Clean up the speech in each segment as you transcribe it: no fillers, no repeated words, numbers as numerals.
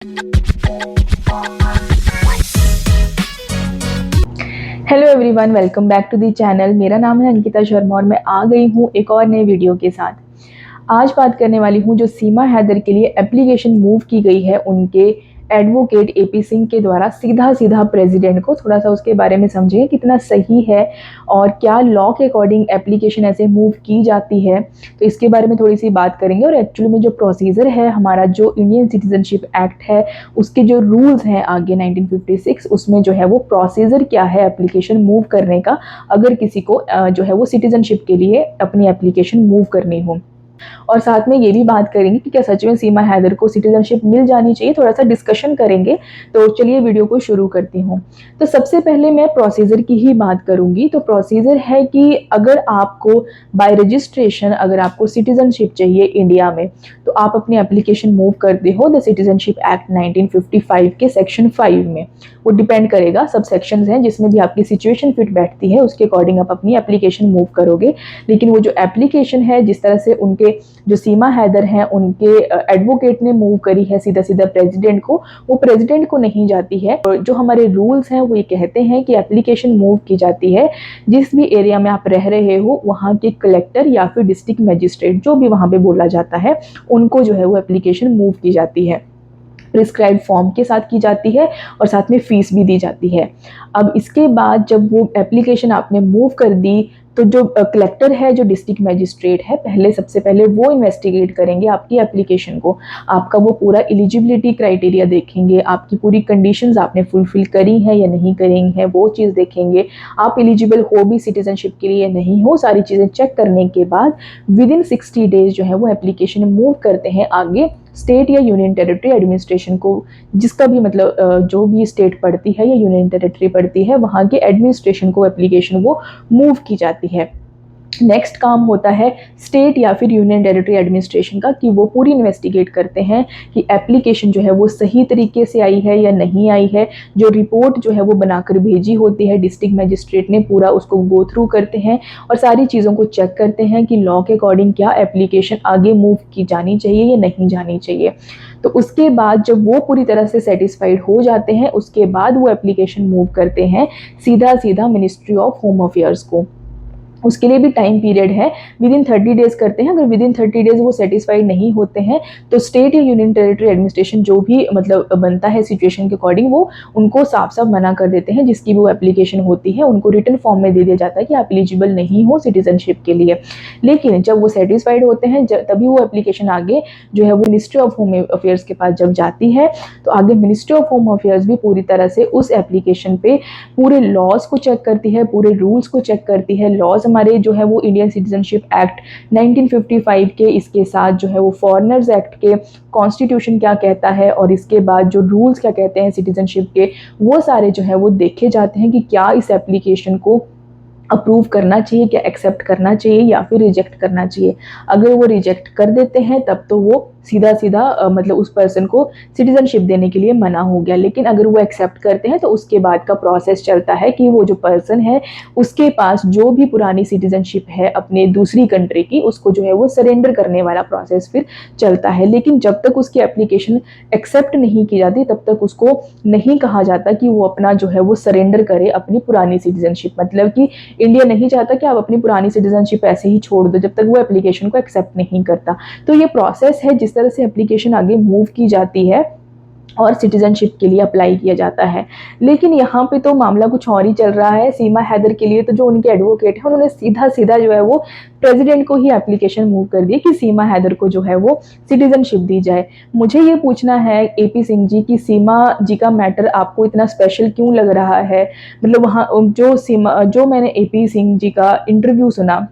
Hello everyone, welcome back to the channel. मेरा नाम है अंकिता शर्मा और मैं आ गई हूँ एक और नए वीडियो के साथ। आज बात करने वाली हूँ जो सीमा हैदर के लिए एप्लीकेशन मूव की गई है उनके एडवोकेट एपी सिंह के द्वारा सीधा सीधा प्रेसिडेंट को। थोड़ा सा उसके बारे में समझिए कितना सही है और क्या लॉ के अकॉर्डिंग एप्लीकेशन ऐसे मूव की जाती है, तो इसके बारे में थोड़ी सी बात करेंगे। और एक्चुअली में जो प्रोसीजर है हमारा, जो इंडियन सिटीजनशिप एक्ट है उसके जो रूल्स हैं आगे 1956, उसमें जो है वो प्रोसीजर क्या है एप्लीकेशन मूव करने का, अगर किसी को जो है वो सिटीजनशिप के लिए अपनी एप्लीकेशन मूव करनी हो। और साथ में ये भी बात करेंगे कि क्या सच में सीमा हैदर को सिटीजनशिप मिल जानी चाहिए, थोड़ा सा डिस्कशन करेंगे। तो चलिए वीडियो को शुरू करती हूँ। तो सबसे पहले मैं प्रोसीजर की ही बात करूंगी। तो प्रोसीजर है कि अगर आपको बाय रजिस्ट्रेशन अगर आपको सिटीजनशिप चाहिए इंडिया में, तो आप अपनी एप्लीकेशन मूव करते हो द सिटीजनशिप एक्ट 1955 के सेक्शन 5 में। वो डिपेंड करेगा, सब सेक्शंस हैं जिसमें भी आपकी सिचुएशन फिट बैठती है उसके अकॉर्डिंग आप अपनी एप्लीकेशन मूव करोगे। लेकिन वो जो एप्लीकेशन है जिस तरह से उनके जो सीमा हैदर हैं उनके एडवोकेट ने मूव करी है सीधा सीधा प्रेसिडेंट को, वो प्रेसिडेंट को नहीं जाती है। और जो हमारे रूल्स हैं वो ये कहते हैं कि एप्लीकेशन मूव की जाती है जिस भी एरिया में आप रह रहे हो वहाँ के कलेक्टर या फिर डिस्ट्रिक्ट मजिस्ट्रेट, जो भी वहाँ पे बोला जाता है, उनको जो है वो एप्लीकेशन मूव की जाती है। प्रिस्क्राइब फॉर्म के साथ की जाती है और साथ में फीस भी दी जाती है। अब इसके बाद जब वो एप्लीकेशन आपने मूव कर दी, तो जो कलेक्टर है, जो डिस्ट्रिक्ट मजिस्ट्रेट है, पहले सबसे पहले वो इन्वेस्टिगेट करेंगे आपकी एप्लीकेशन को। आपका वो पूरा एलिजिबिलिटी क्राइटेरिया देखेंगे, आपकी पूरी कंडीशंस आपने फुलफिल करी हैं या नहीं करी हैं वो चीज़ देखेंगे। आप एलिजिबल हो भी सिटीजनशिप के लिए नहीं हो, सारी चीज़ें चेक करने के बाद विद इन 60 डेज जो है वो एप्लीकेशन मूव करते हैं आगे स्टेट या यूनियन टेरिटरी एडमिनिस्ट्रेशन को, जिसका भी मतलब जो भी स्टेट पड़ती है या यूनियन टेरिटरी पड़ती है वहाँ के एडमिनिस्ट्रेशन को एप्लीकेशन वो मूव की जाती है। नेक्स्ट काम होता है स्टेट या फिर यूनियन टेरिटरी एडमिनिस्ट्रेशन का, कि वो पूरी इन्वेस्टिगेट करते हैं कि एप्लीकेशन जो है वो सही तरीके से आई है या नहीं आई है। जो रिपोर्ट जो है वो बनाकर भेजी होती है डिस्ट्रिक्ट मजिस्ट्रेट ने, पूरा उसको गो थ्रू करते हैं और सारी चीज़ों को चेक करते हैं कि लॉ के अकॉर्डिंग क्या एप्लीकेशन आगे मूव की जानी चाहिए या नहीं जानी चाहिए। तो उसके बाद जब वो पूरी तरह से सेटिस्फाइड हो जाते हैं उसके बाद वो एप्लीकेशन मूव करते हैं सीधा सीधा मिनिस्ट्री ऑफ होम अफेयर्स को। उसके लिए भी टाइम पीरियड है, विद इन 30 डेज करते हैं। अगर विद इन 30 डेज वो सेटिस्फाइड नहीं होते हैं तो स्टेट या यूनियन टेरिटरी एडमिनिस्ट्रेशन जो भी मतलब बनता है सिचुएशन के अकॉर्डिंग, वो उनको साफ साफ मना कर देते हैं। जिसकी भी वो एप्लीकेशन होती है उनको रिटन फॉर्म में दे दिया जाता है कि आप एलिजिबल नहीं हो सिटीजनशिप के लिए। लेकिन जब वो सेटिस्फाइड होते हैं तभी वो एप्लीकेशन आगे जो है वो मिनिस्ट्री ऑफ होम अफेयर्स के पास जब जाती है, तो आगे मिनिस्ट्री ऑफ होम अफेयर्स भी पूरी तरह से उस एप्लीकेशन पे पूरे लॉज को चेक करती है, पूरे रूल्स को चेक करती है। लॉज हमारे जो है वो इंडियन सिटीजनशिप एक्ट 1955 के, इसके साथ जो है वो फॉरेनर्स एक्ट के कॉन्स्टिट्यूशन क्या कहता है और इसके बाद जो रूल्स क्या कहते हैं सिटीजनशिप के, वो सारे जो है वो देखे जाते हैं कि क्या इस एप्लीकेशन को अप्रूव करना चाहिए, क्या एक्सेप्ट करना चाहिए या फिर रिजेक्ट करना चाहिए। अगर वो रिजेक्ट कर देते हैं तब तो वो सीधा सीधा मतलब उस पर्सन को सिटीजनशिप देने के लिए मना हो गया। लेकिन अगर वो एक्सेप्ट करते हैं तो उसके बाद का प्रोसेस चलता है कि वो जो पर्सन है उसके पास जो भी पुरानी सिटीजनशिप है अपने दूसरी कंट्री की, उसको जो है वो सरेंडर करने वाला प्रोसेस फिर चलता है। लेकिन जब तक उसकी एप्लीकेशन एक्सेप्ट नहीं की जाती तब तक उसको नहीं कहा जाता कि वो अपना जो है वो सरेंडर करे अपनी पुरानी सिटीजनशिप। मतलब कि इंडिया नहीं चाहता कि आप अपनी पुरानी सिटीजनशिप ऐसे ही छोड़ दो जब तक वो एप्लीकेशन को एक्सेप्ट नहीं करता। तो ये प्रोसेस है जिस तरह से एप्लीकेशन आगे मूव की जाती है और सिटीजनशिप के लिए अप्लाई किया जाता है। लेकिन यहाँ पे तो मामला कुछ और ही चल रहा है सीमा हैदर के लिए। तो जो उनके एडवोकेट हैं उन्होंने सीधा सीधा जो है वो प्रेसिडेंट को ही एप्लीकेशन मूव कर दी कि सीमा हैदर को जो है वो सिटीजनशिप दी जाए। मुझे ये पूछना है एपी सिंह जी कि सीमा जी का मैटर आपको इतना स्पेशल क्यों लग रहा है। मतलब वहाँ जो मैंने एपी सिंह जी का इंटरव्यू सुना,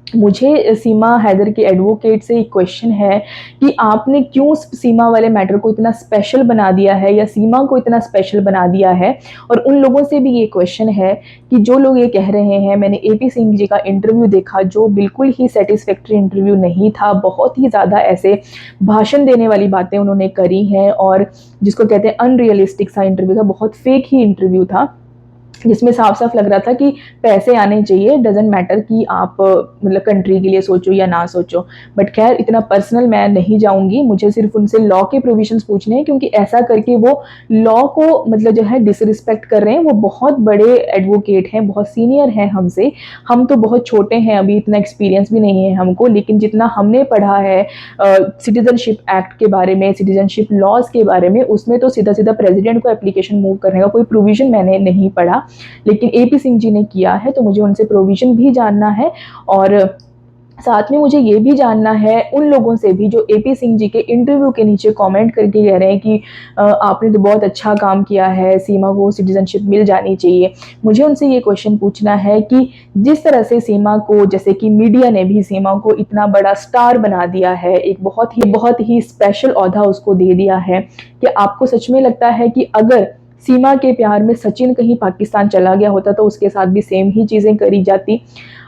मुझे सीमा हैदर के एडवोकेट से एक क्वेश्चन है कि आपने क्यों सीमा वाले मैटर को इतना स्पेशल बना दिया है या सीमा को इतना स्पेशल बना दिया है। और उन लोगों से भी ये क्वेश्चन है कि जो लोग ये कह रहे हैं, मैंने एपी सिंह जी का इंटरव्यू देखा जो बिल्कुल ही सेटिस्फैक्ट्री इंटरव्यू नहीं था, बहुत ही ज़्यादा ऐसे भाषण देने वाली बातें उन्होंने करी हैं और जिसको कहते हैं अनरियलिस्टिक सा इंटरव्यू था, बहुत फेक ही इंटरव्यू था। जिसमें साफ साफ लग रहा था कि पैसे आने चाहिए, डजेंट मैटर कि आप मतलब कंट्री के लिए सोचो या ना सोचो। बट खैर इतना पर्सनल मैं नहीं जाऊंगी, मुझे सिर्फ उनसे लॉ के प्रोविजंस पूछने हैं, क्योंकि ऐसा करके वो लॉ को मतलब जो है डिसरिस्पेक्ट कर रहे हैं। वो बहुत बड़े एडवोकेट हैं, बहुत सीनियर हैं हमसे, हम तो बहुत छोटे हैं, अभी इतना एक्सपीरियंस भी नहीं है हमको, लेकिन जितना हमने पढ़ा है सिटीजनशिप एक्ट के बारे में, सिटीजनशिप लॉज के बारे में, उसमें तो सीधा सीधा प्रेसिडेंट को एप्लीकेशन मूव करने का कोई प्रोविजन मैंने नहीं पढ़ा, लेकिन एपी सिंह जी ने किया है, तो मुझे उनसे प्रोविजन भी जानना है। और साथ में मुझे ये भी जानना है उन लोगों से भी जो एपी सिंह जी के इंटरव्यू के नीचे कमेंट करके कह रहे हैं कि आपने तो बहुत अच्छा काम किया है, सीमा को सिटीजनशिप मिल जानी चाहिए। मुझे उनसे ये क्वेश्चन पूछना है कि जिस तरह से सीमा को, जैसे कि मीडिया ने भी सीमा को इतना बड़ा स्टार बना दिया है, एक बहुत ही स्पेशल ओहदा उसको दे दिया है, कि आपको सच में लगता है कि अगर सीमा के प्यार में सचिन कहीं पाकिस्तान चला गया होता तो उसके साथ भी सेम ही चीजें करी जाती?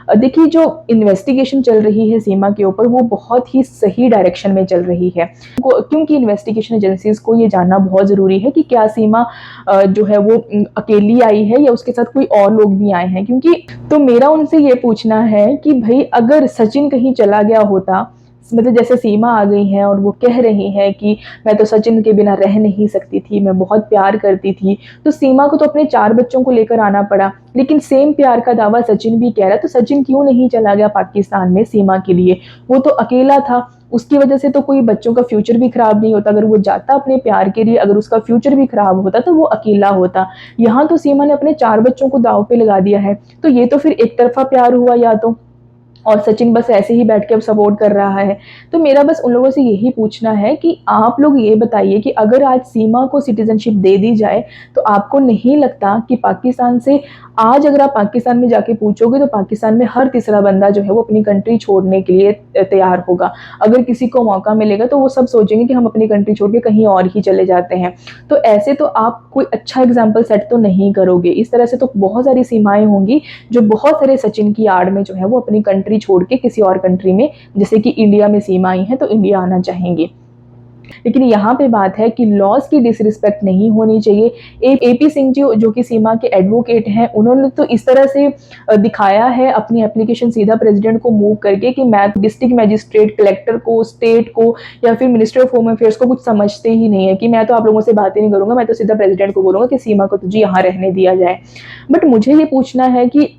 देखिए, जो इन्वेस्टिगेशन चल रही है सीमा के ऊपर, वो बहुत ही सही डायरेक्शन में चल रही है, क्योंकि इन्वेस्टिगेशन एजेंसीज को ये जानना बहुत जरूरी है कि क्या सीमा जो है वो अकेली आई है या उसके साथ कोई और लोग भी आए हैं। क्योंकि तो मेरा उनसे ये पूछना है कि भाई अगर सचिन कहीं चला गया होता, मतलब जैसे सीमा आ गई हैं और वो कह रही हैं कि मैं तो सचिन के बिना रह नहीं सकती थी, मैं बहुत प्यार करती थी, तो सीमा को तो अपने 4 बच्चों को लेकर आना पड़ा, लेकिन सेम प्यार का दावा सचिन भी कह रहा है, तो सचिन क्यों नहीं चला गया पाकिस्तान में सीमा के लिए? वो तो अकेला था, उसकी वजह से तो कोई बच्चों का फ्यूचर भी खराब नहीं होता। अगर वो जाता अपने प्यार के लिए, अगर उसका फ्यूचर भी खराब होता तो वो अकेला होता। यहाँ तो सीमा ने अपने 4 बच्चों को दाव पे लगा दिया है, तो ये तो फिर एक तरफा प्यार हुआ या तो, और सचिन बस ऐसे ही बैठ के अब सपोर्ट कर रहा है। तो मेरा बस उन लोगों से यही पूछना है कि आप लोग ये बताइए कि अगर आज सीमा को सिटीजनशिप दे दी जाए, तो आपको नहीं लगता कि पाकिस्तान से, आज अगर आप पाकिस्तान में जाके पूछोगे तो पाकिस्तान में हर तीसरा बंदा जो है वो अपनी कंट्री छोड़ने के लिए तैयार होगा? अगर किसी को मौका मिलेगा तो वो सब सोचेंगे कि हम अपनी कंट्री छोड़ के कहीं और ही चले जाते हैं। तो ऐसे तो आप कोई अच्छा एग्जाम्पल सेट तो नहीं करोगे। इस तरह से तो बहुत सारी सीमाएं होंगी जो बहुत सारे सचिन की आड़ में जो है वो अपनी कंट्री छोड़ के किसी और कंट्री में, जैसे कि इंडिया में सीमाएं हैं तो इंडिया आना चाहेंगे। लेकिन यहाँ पे बात है कि लॉज की डिसरिस्पेक्ट नहीं होनी चाहिए। एपी सिंह जी जो कि सीमा के एडवोकेट हैं, उन्होंने तो इस तरह से दिखाया है अपनी एप्लीकेशन सीधा प्रेसिडेंट को मूव करके कि मैं डिस्ट्रिक्ट मजिस्ट्रेट, कलेक्टर को, स्टेट को या फिर मिनिस्टर ऑफ होम अफेयर्स को कुछ समझते ही नहीं है, कि मैं तो आप लोगों से बातें नहीं करूंगा, मैं तो सीधा प्रेसिडेंट को बोलूंगा कि सीमा को तुझे यहाँ रहने दिया जाए। बट मुझे ये पूछना है कि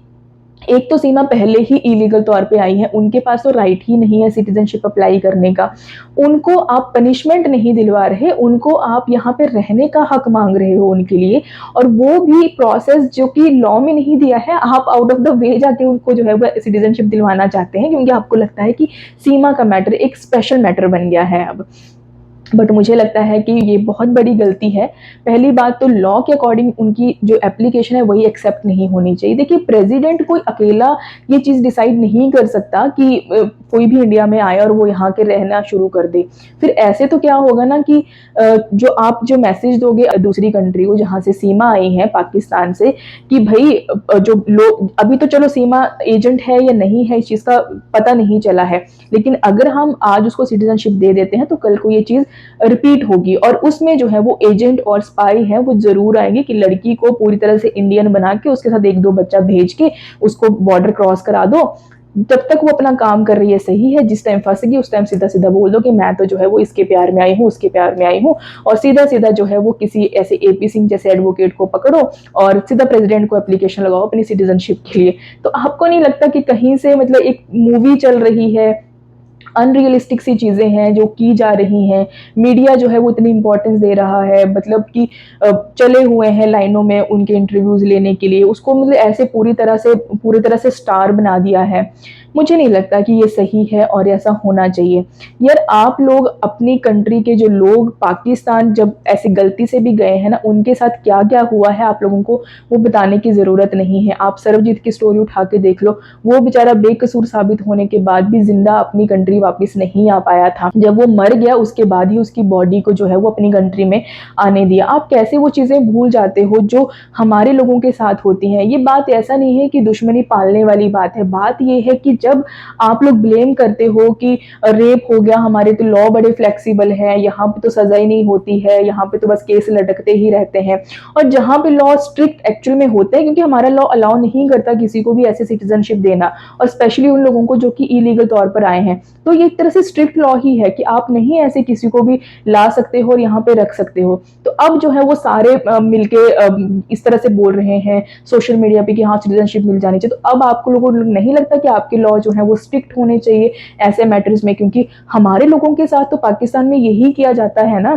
एक तो सीमा पहले ही इलीगल तौर पे आई है, उनके पास तो राइट ही नहीं है सिटीजनशिप अप्लाई करने का। उनको आप पनिशमेंट नहीं दिलवा रहे, उनको आप यहाँ पे रहने का हक मांग रहे हो उनके लिए, और वो भी प्रोसेस जो कि लॉ में नहीं दिया है, आप आउट ऑफ द वे जाके उनको जो है वो सिटीजनशिप दिलवाना चाहते हैं, क्योंकि आपको लगता है कि सीमा का मैटर एक स्पेशल मैटर बन गया है अब। बट मुझे लगता है कि ये बहुत बड़ी गलती है। पहली बात तो लॉ के अकॉर्डिंग उनकी जो एप्लीकेशन है वही एक्सेप्ट नहीं होनी चाहिए। देखिए, प्रेसिडेंट कोई अकेला ये चीज़ डिसाइड नहीं कर सकता कि कोई भी इंडिया में आए और वो यहाँ के रहना शुरू कर दे। फिर ऐसे तो क्या होगा ना कि जो आप जो मैसेज दोगे दूसरी कंट्री को जहाँ से सीमा आई है पाकिस्तान से, कि भाई जो लोग, अभी तो चलो सीमा एजेंट है या नहीं है इस चीज़ का पता नहीं चला है, लेकिन अगर हम आज उसको सिटीजनशिप दे देते हैं तो कल को ये चीज़ रिपीट होगी, और उसमें जो है वो एजेंट और स्पाई है वो जरूर आएंगे कि लड़की को पूरी तरह से इंडियन बना के उसके साथ 1-2 बच्चा भेज के उसको बॉर्डर क्रॉस करा दो। जब तक वो अपना काम कर रही है सही है, जिस टाइम फंसेगी उस टाइम सीधा सीधा बोल दो कि मैं तो जो है वो इसके प्यार में आई हूँ, उसके प्यार में आई हूँ, और सीधा सीधा जो है वो किसी ऐसे एपी सिंह जैसे एडवोकेट को पकड़ो और सीधा प्रेसिडेंट को एप्लीकेशन लगाओ अपनी सिटीजनशिप के लिए। तो आपको नहीं लगता कि कहीं से मतलब एक मूवी चल रही है, अनरियलिस्टिक सी चीज़ें हैं जो की जा रही हैं, मीडिया जो है वो इतनी इंपॉर्टेंस दे रहा है, मतलब कि चले हुए हैं लाइनों में उनके इंटरव्यूज लेने के लिए, उसको मतलब ऐसे पूरी तरह से स्टार बना दिया है। मुझे नहीं लगता कि ये सही है और ऐसा होना चाहिए। यार, आप लोग अपनी कंट्री के जो लोग पाकिस्तान जब ऐसे गलती से भी गए हैं ना, उनके साथ क्या क्या हुआ है आप लोगों को वो बताने की ज़रूरत नहीं है। आप सरबजीत की स्टोरी उठा के देख लो, वो बेचारा बेकसूर साबित होने के बाद भी जिंदा अपनी कंट्री वापस नहीं आ पाया था। जब वो मर गया उसके बाद ही उसकी बॉडी को जो है वो अपनी कंट्री में आने दिया। आप कैसे वो चीज़ें भूल जाते हो जो हमारे लोगों के साथ होती हैं? ये बात ऐसा नहीं है कि दुश्मनी पालने वाली बात है, बात ये है कि जब आप लोग ब्लेम करते हो कि रेप हो गया हमारे तो लॉ बड़े फ्लेक्सिबल है, यहाँ पे तो सजा ही नहीं होती है, यहाँ पे तो बस केस लटकते ही रहते हैं, और जहाँ पे लॉ स्ट्रिक्ट एक्चुअल में होते हैं, क्योंकि हमारा लॉ अलाउ नहीं करता किसी को भी ऐसे सिटीजनशिप देना, और स्पेशली उन लोगों को जो कि इलीगल तौर पर आए हैं, तो ये एक तरह से स्ट्रिक्ट लॉ ही है कि आप नहीं ऐसे किसी को भी ला सकते हो और यहाँ पे रख सकते हो। तो अब जो है वो सारे मिलके इस तरह से बोल रहे हैं सोशल मीडिया पे कि हाँ सिटीजनशिप मिल जानी चाहिए। तो अब आपको लोगों को नहीं लगता कि आपके लॉ जो है वो स्ट्रिक्ट होने चाहिए ऐसे मैटर्स में, क्योंकि हमारे लोगों के साथ तो पाकिस्तान में यही किया जाता है ना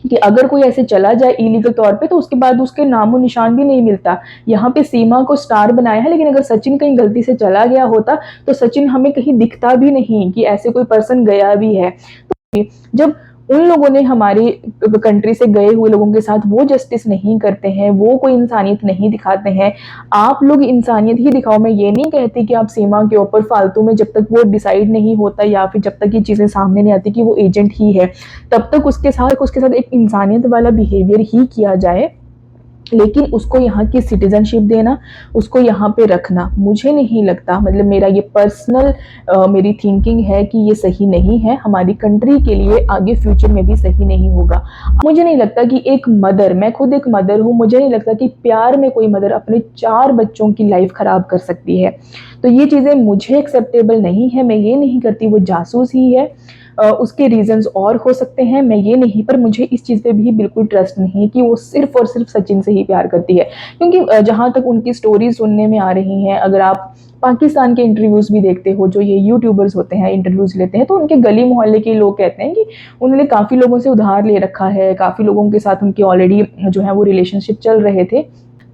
कि अगर कोई ऐसे चला जाए इलीगल तौर पे तो उसके बाद उसके नामो निशान भी नहीं मिलता। यहाँ पे सीमा को स्टार बनाया है, लेकिन अगर सचिन कहीं गलती से चला गया होता तो सचिन हमें कहीं दिखता भी नहीं कि ऐसे कोई पर्सन गया भी है। तो जब उन लोगों ने हमारी कंट्री से गए हुए लोगों के साथ वो जस्टिस नहीं करते हैं, वो कोई इंसानियत नहीं दिखाते हैं, आप लोग इंसानियत ही दिखाओ। मैं ये नहीं कहती कि आप सीमा के ऊपर फालतू में जब तक वो डिसाइड नहीं होता या फिर जब तक ये चीज़ें सामने नहीं आती कि वो एजेंट ही है, तब तक उसके साथ एक इंसानियत वाला बिहेवियर ही किया जाए, लेकिन उसको यहाँ की सिटीजनशिप देना, उसको यहाँ पे रखना, मुझे नहीं लगता, मतलब मेरा ये पर्सनल मेरी थिंकिंग है कि ये सही नहीं है, हमारी कंट्री के लिए आगे फ्यूचर में भी सही नहीं होगा। मुझे नहीं लगता कि एक मदर, मैं खुद एक मदर हूँ, मुझे नहीं लगता कि प्यार में कोई मदर अपने 4 बच्चों की लाइफ खराब कर सकती है। तो ये चीज़ें मुझे एक्सेप्टेबल नहीं है, मैं ये नहीं करती वो जासूस ही है। उसके रीजंस और हो सकते हैं, मैं ये नहीं, पर मुझे इस चीज़ पे भी बिल्कुल ट्रस्ट नहीं है कि वो सिर्फ और सिर्फ सचिन से ही प्यार करती है, क्योंकि जहाँ तक उनकी स्टोरी सुनने में आ रही हैं, अगर आप पाकिस्तान के इंटरव्यूज़ भी देखते हो, जो ये यूट्यूबर्स होते हैं इंटरव्यूज़ लेते हैं, तो उनके गली मोहल्ले के लोग कहते हैं कि उन्होंने काफ़ी लोगों से उधार ले रखा है, काफ़ी लोगों के साथ उनकी ऑलरेडी जो है वो रिलेशनशिप चल रहे थे।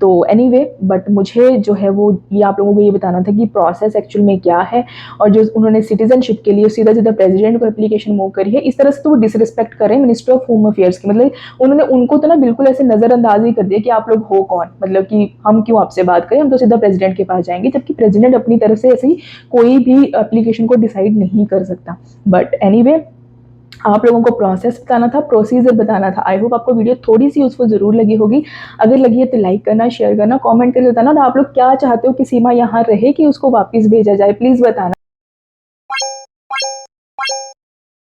तो एनीवे बट मुझे जो है वो ये आप लोगों को ये बताना था कि प्रोसेस एक्चुअल में क्या है, और जो उन्होंने सिटीजनशिप के लिए सीधा सीधा प्रेसिडेंट को एप्लीकेशन मूव करी है, इस तरह से तो वो डिसरिस्पेक्ट कर रहे हैं मिनिस्टर ऑफ होम अफेयर्स की। मतलब उन्होंने उनको तो ना बिल्कुल ऐसे नज़रअंदाज ही कर दिया कि आप लोग हो कौन, मतलब कि हम क्यों आपसे बात करें, हम तो सीधा प्रेसिडेंट के पास जाएंगे, जबकि प्रेसिडेंट अपनी तरफ से ऐसे ही कोई भी एप्लीकेशन को डिसाइड नहीं कर सकता। बट एनीवे आप लोगों को प्रोसेस बताना था, प्रोसीजर बताना था। आई होप आपको वीडियो थोड़ी सी यूजफुल जरूर लगी होगी। अगर लगी है तो लाइक करना, शेयर करना, कमेंट करके बताना, और आप लोग क्या चाहते हो कि सीमा यहाँ रहे कि उसको वापस भेजा जाए, प्लीज़ बताना।